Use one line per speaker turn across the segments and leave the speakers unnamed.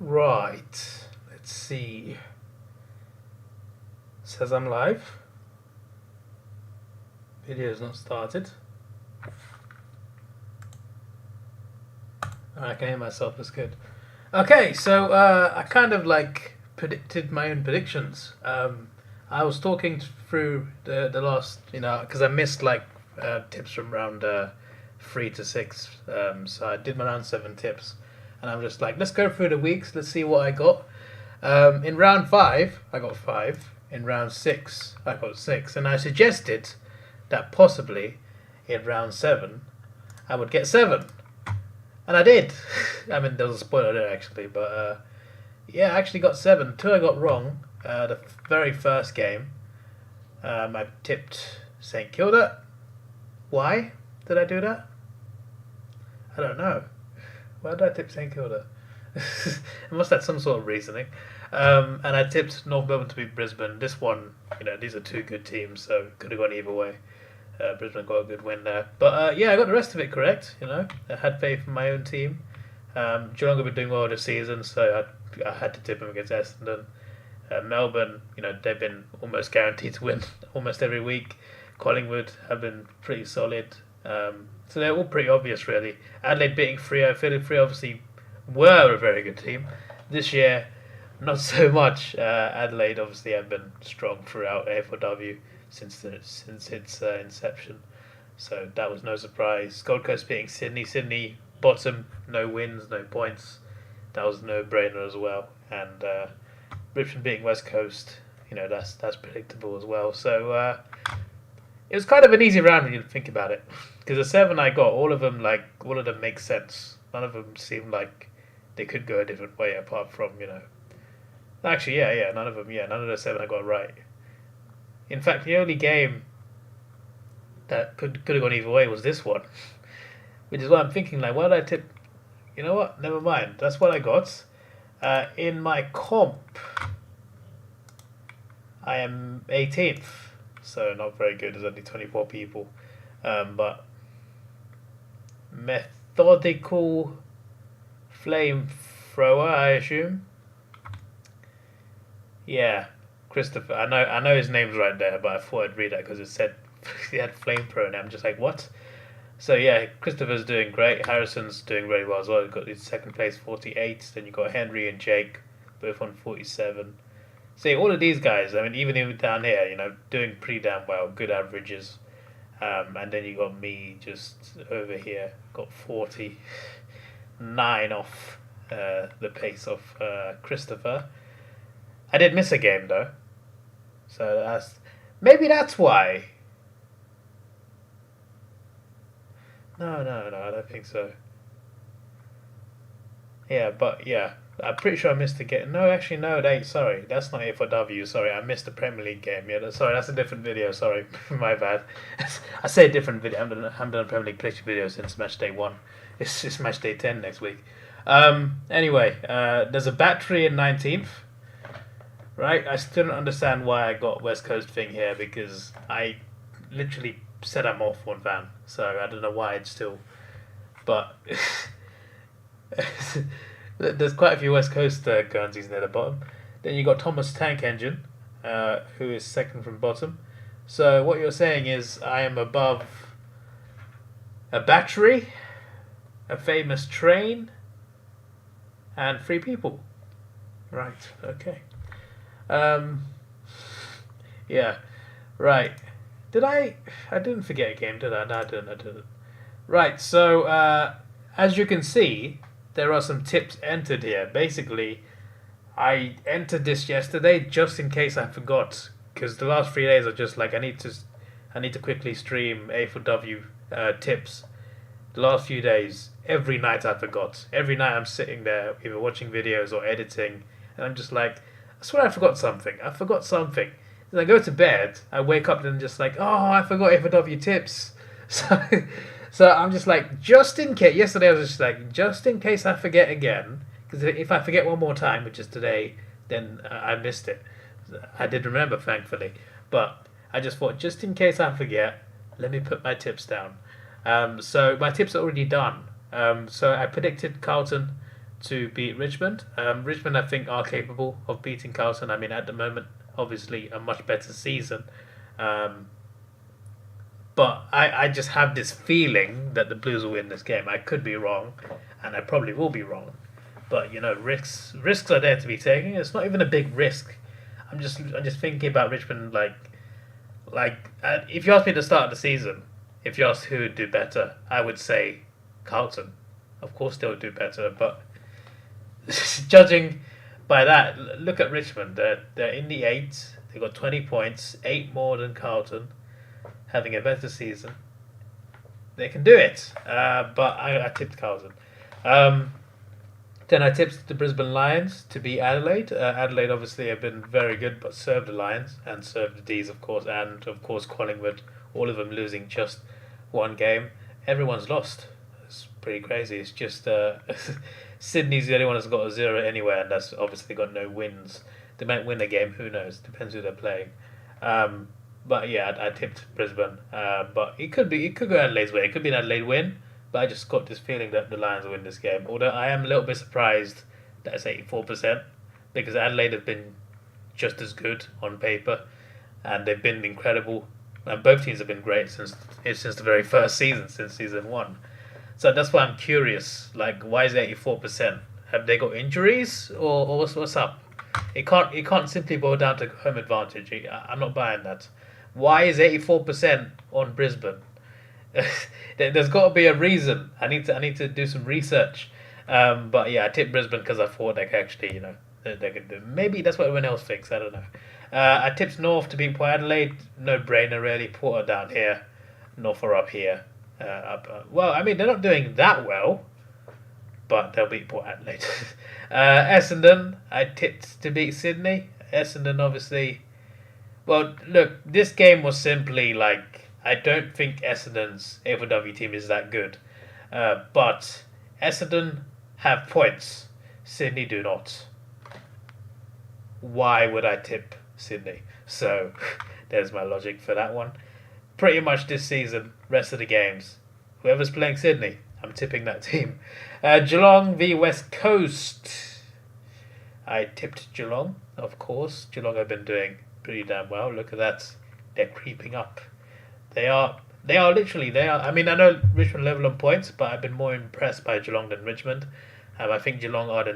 Right. Let's see. Says I'm live. Video is not started. I can hear myself. That's good. Okay, so I kind of like predicted my own predictions. I was talking through the last, because I missed like tips from round 3 to 6. So I did my round 7 tips, and I'm just like, let's go through the weeks. Let's see what I got. In round 5, I got 5. In round 6, I got 6, and I suggested that possibly in round 7 I would get 7. And I did. I mean, there was a spoiler there actually, but yeah, I actually got 7. 2 I got wrong. The very first game, I tipped St Kilda. Why did I do that? I don't know. Why did I tip St Kilda? I must have some sort of reasoning. And I tipped North Melbourne to beat Brisbane. This one, these are two good teams, so could have gone either way. Brisbane got a good win there. But yeah, I got the rest of it correct, I had faith in my own team. Geelong have been doing well this season, so I had to tip them against Essendon. Melbourne, they've been almost guaranteed to win almost every week. Collingwood have been pretty solid. So they're all pretty obvious, really. Adelaide beating Freo. Freo obviously were a very good team. This year, not so much. Adelaide obviously have been strong throughout AFLW since its inception, so that was no surprise. Gold Coast beating Sydney. Sydney bottom, no wins, no points. That was no brainer as well. And Richmond beating West Coast. That's predictable as well. So it was kind of an easy round when you think about it, because the 7 I got, all of them make sense. None of them seem like they could go a different way, apart from actually, none of the 7 I got right. In fact, the only game that could have gone either way was this one, which is why I'm thinking, like, why did I tip? You know what? Never mind. That's what I got. In my comp, I am 18th, so not very good. There's only 24 people, but methodical flamethrower, I assume. Yeah. Christopher, I know his name's right there, but I thought I'd read that because it said he had flamethrower, and I'm just like, what? So yeah, Christopher's doing great. Harrison's doing very well as well. He's got his second place, 48. Then you've got Henry and Jake, both on 47. See, all of these guys, I mean, even down here, doing pretty damn well, good averages. And then you got me just over here, got 49 off the pace of Christopher. I did miss a game though. So maybe that's why. No, I don't think so. Yeah, but yeah, I'm pretty sure I missed the game. No, actually, no. Sorry, that's not AFLW. Sorry, I missed the Premier League game. Yeah, sorry, that's a different video. Sorry, my bad. I say a different video. I haven't done a Premier League prediction video since match day 1. It's match day 10 next week. Anyway, there's a battery in 19th. Right, I still don't understand why I got West Coast thing here, because I literally said I'm off one van, so I don't know why it's still. But there's quite a few West Coast Guernseys near the bottom. Then you got Thomas Tank Engine, who is second from bottom. So what you're saying is I am above a battery, a famous train, and 3 people. Right. Okay. Yeah, right. Did I didn't forget a game, did I? No, I didn't. Right, so, as you can see, there are some tips entered here. Basically, I entered this yesterday just in case I forgot, because the last 3 days are just like, I need to quickly stream AFLW tips. The last few days, every night I forgot. Every night I'm sitting there, either watching videos or editing, and I'm just like, I swear I forgot something. Then I go to bed, I wake up and just like, oh, I forgot AFLW tips. So I'm just like, just in case. Yesterday I was just like, just in case I forget again, because if I forget one more time, which is today, then I missed it. I did remember, thankfully, but I just thought, just in case I forget, let me put my tips down. So my tips are already done. So I predicted Carlton to beat Richmond. Richmond, I think, are capable of beating Carlton. I mean, at the moment, obviously, a much better season. Um, but I just have this feeling that the Blues will win this game. I could be wrong, and I probably will be wrong. But you know, risks are there to be taken. It's not even a big risk. I'm just thinking about Richmond if you asked me at the start of the season, if you asked who would do better, I would say Carlton. Of course, they would do better, but judging by that, look at Richmond. They're in the eight. They got 20 points, 8 more than Carlton, having a better season. They can do it, but I tipped Carlton. Then I tipped the Brisbane Lions to beat Adelaide. Adelaide obviously have been very good, but served the Lions and served the D's, of course, and of course Collingwood. All of them losing just one game. Everyone's lost. It's pretty crazy. It's just Sydney's the only one that's got a 0 anywhere, and that's obviously got no wins. They might win a game. Who knows? Depends who they're playing. But yeah, I tipped Brisbane. But it could go Adelaide's way. It could be an Adelaide win. But I just got this feeling that the Lions will win this game. Although I am a little bit surprised that it's 84%, because Adelaide have been just as good on paper, and they've been incredible. And both teams have been great since the very first season, since season 1. So that's why I'm curious. Like, why is it 84%? Have they got injuries, or what's up? It can't simply boil down to home advantage. I'm not buying that. Why is 84% on Brisbane? There's got to be a reason. I need to do some research. But yeah, I tipped Brisbane because I thought they could actually, they could do. Maybe that's what everyone else thinks. I don't know. I tipped North to beat Port Adelaide. No brainer really. Port are down here. North are up here. Well, I mean, they're not doing that well, but they'll beat Port Adelaide. Essendon, I tipped to beat Sydney. Essendon, obviously. Well, look, this game was simply like, I don't think Essendon's AFLW team is that good. But Essendon have points. Sydney do not. Why would I tip Sydney? So, there's my logic for that one. Pretty much this season, rest of the games, whoever's playing Sydney, I'm tipping that team. Geelong v West Coast. I tipped Geelong, of course. Geelong have been doing pretty damn well. Look at that. They're creeping up. They are. I mean, I know Richmond level on points, but I've been more impressed by Geelong than Richmond. I think Geelong are the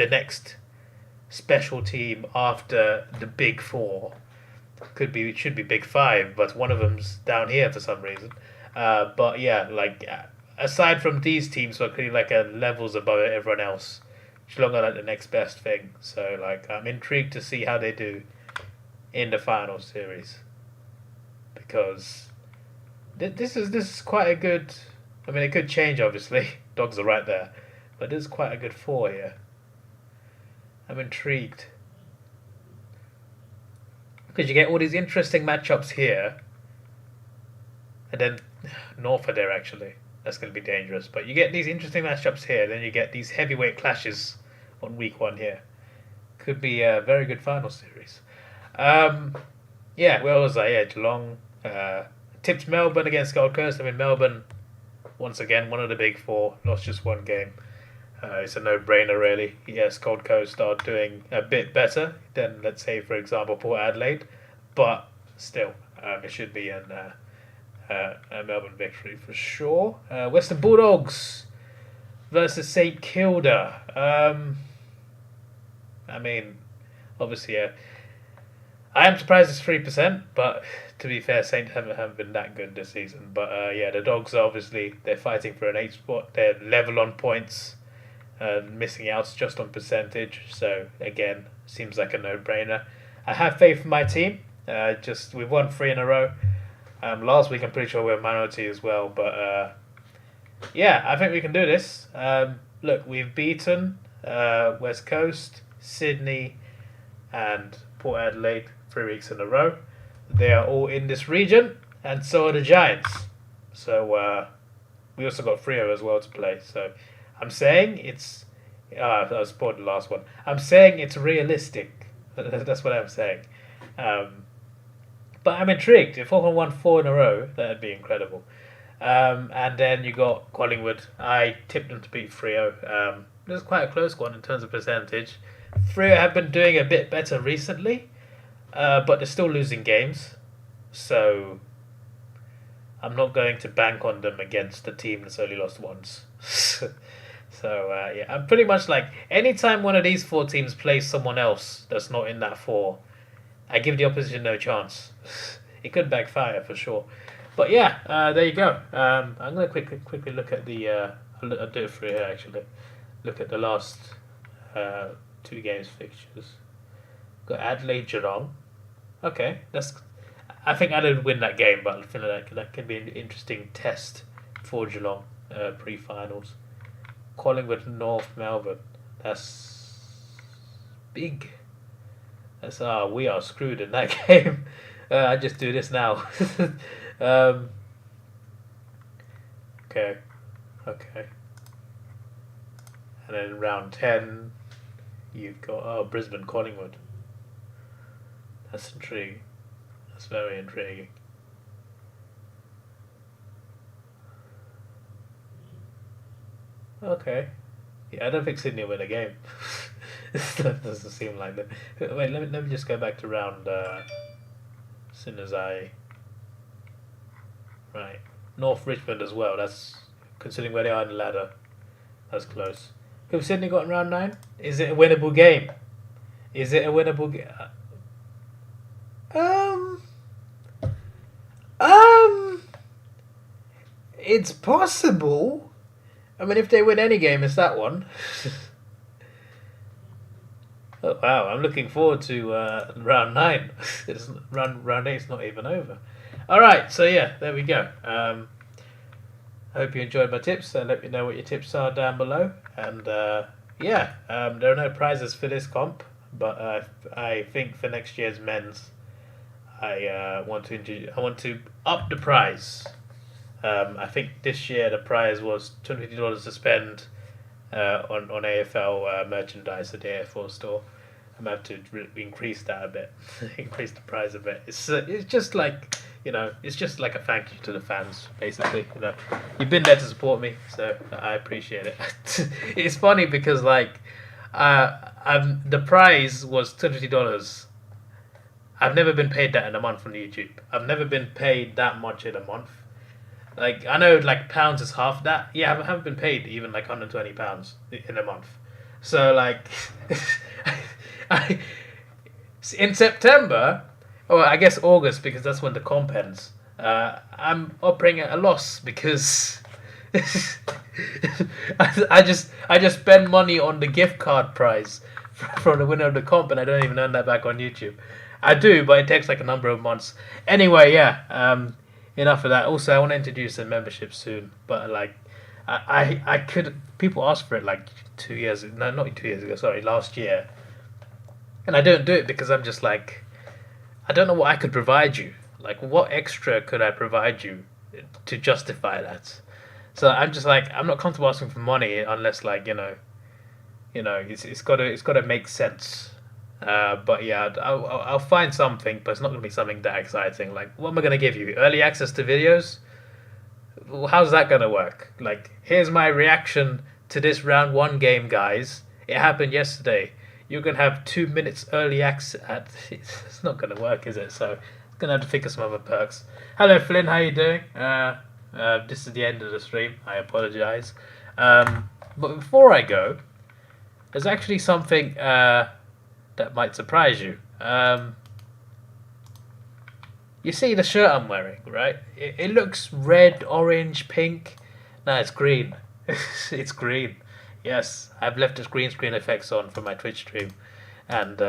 next special team after the big four. It should be big five, but one of them's down here for some reason. But yeah, like aside from these teams, who are clearly like levels above everyone else, Geelong are like the next best thing. So like, I'm intrigued to see how they do in the final series, because this is quite a good. I mean, it could change obviously. Dogs are right there, but this is quite a good four here. I'm intrigued, because you get all these interesting matchups here, and then North are there actually. That's going to be dangerous. But you get these interesting matchups here, then you get these heavyweight clashes on week 1 here. Could be a very good final series. Yeah, where was I? Yeah, Geelong. Tipped Melbourne against Gold Coast. I mean, Melbourne, once again, one of the big four, lost just one game. It's a no-brainer, really. Yes, Gold Coast are doing a bit better than, let's say, for example, Port Adelaide. But still, it should be a Melbourne victory for sure. Western Bulldogs versus St Kilda. I mean, obviously, I am surprised it's 3%, but to be fair, Saints haven't been that good this season. But yeah, the Dogs, obviously, they're fighting for an 8 spot. They're level on points, missing out just on percentage. So again, seems like a no-brainer. I have faith in my team. We've won 3 in a row. Last week, I'm pretty sure we were minority as well. But yeah, I think we can do this. Look, we've beaten West Coast, Sydney, and Port Adelaide 3 weeks in a row. They are all in this region, and so are the Giants. So we also got Freo as well to play. So I'm saying it's. I spoiled the last one. I'm saying it's realistic. That's what I'm saying. But I'm intrigued. If Auckland won 4 in a row, that'd be incredible. And then you got Collingwood. I tipped them to beat Freo. It was quite a close one in terms of percentage. Freo have been doing a bit better recently, but they're still losing games. So I'm not going to bank on them against a team that's only lost once. So yeah, I'm pretty much like, anytime one of these four teams plays someone else that's not in that four, I give the opposition no chance. It could backfire for sure. But yeah, there you go. I'm gonna quickly look at the. I'll do it for you actually. Look at the last 2 games fixtures. Got Adelaide Geelong. Okay, I think Adelaide win that game, but I feel like that could be an interesting test for Geelong pre-finals. Collingwood North Melbourne. That's big. That's we are screwed in that game. I just do this now. Okay. And then round 10, you've got Brisbane Collingwood. That's intriguing. That's very intriguing. Okay. Yeah, I don't think Sydney will win a game. That doesn't seem like that. Wait, let me just go back to round. As soon as I. Right. North Richmond as well. That's, considering where they are in the ladder, that's close. Who have Sydney got in round 9? Is it a winnable game? Is it a winnable game? It's possible. I mean, if they win any game, it's that one. Oh wow, I'm looking forward to round 9. Round 8's not even over. All right, so yeah, there we go. I hope you enjoyed my tips. Let me know what your tips are down below. And yeah, there are no prizes for this comp, but I think for next year's men's, I want to up the prize. I think this year the prize was $250 to spend on AFL merchandise at the AFL store. I'm going to have to increase that a bit, increase the price a bit. It's just like, it's just like a thank you to the fans, basically. You've been there to support me, so I appreciate it. It's funny because like, the prize was $250. I've never been paid that in a month on YouTube. I've never been paid that much in a month. Like, I know like pounds is half that. Yeah, I haven't been paid even like £120 in a month. So like, in September, or I guess August, because that's when the comp ends, I'm operating at a loss because I just spend money on the gift card prize from the winner of the comp, and I don't even earn that back on YouTube. I do, but it takes like a number of months. Anyway, yeah. Enough of that. Also, I want to introduce a membership soon, but like, I could. People asked for it like 2 years. No, not 2 years ago. Sorry, last year. And I don't do it because I'm just like, I don't know what I could provide you. Like, what extra could I provide you to justify that? So I'm just like, I'm not comfortable asking for money unless like, it's got to make sense. But yeah, I'll find something, but it's not going to be something that exciting. Like, what am I going to give you? Early access to videos? How's that going to work? Like, here's my reaction to this round 1 game, guys. It happened yesterday. You're going to have 2 minutes early access. It's not going to work, is it? So I'm going to have to think of some other perks. Hello, Flynn. How you doing? This is the end of the stream. I apologize. But before I go, there's actually something that might surprise you. You see the shirt I'm wearing, right? It looks red, orange, pink. No, it's green. It's green. Yes, I've left the green screen effects on for my Twitch stream, and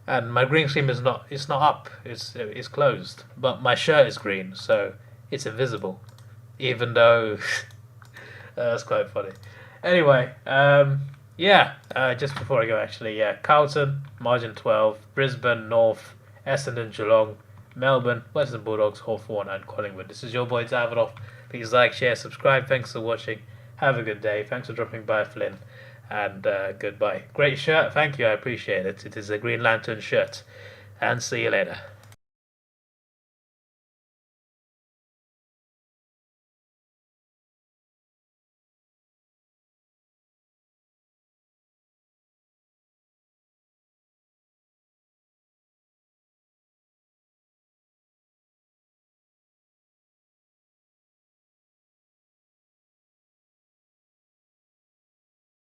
and my green screen is not. It's not up. It's closed. But my shirt is green, so it's invisible, even though that's quite funny. Anyway, yeah. Just before I go, actually, yeah. Carlton, margin 12. Brisbane, North, Essendon, Geelong, Melbourne, Western Bulldogs, Hawthorn, and Collingwood. This is your boy Davidoff. Please like, share, subscribe. Thanks for watching. Have a good day. Thanks for dropping by, Flynn. And goodbye. Great shirt. Thank you. I appreciate it. It is a Green Lantern shirt. And see you later.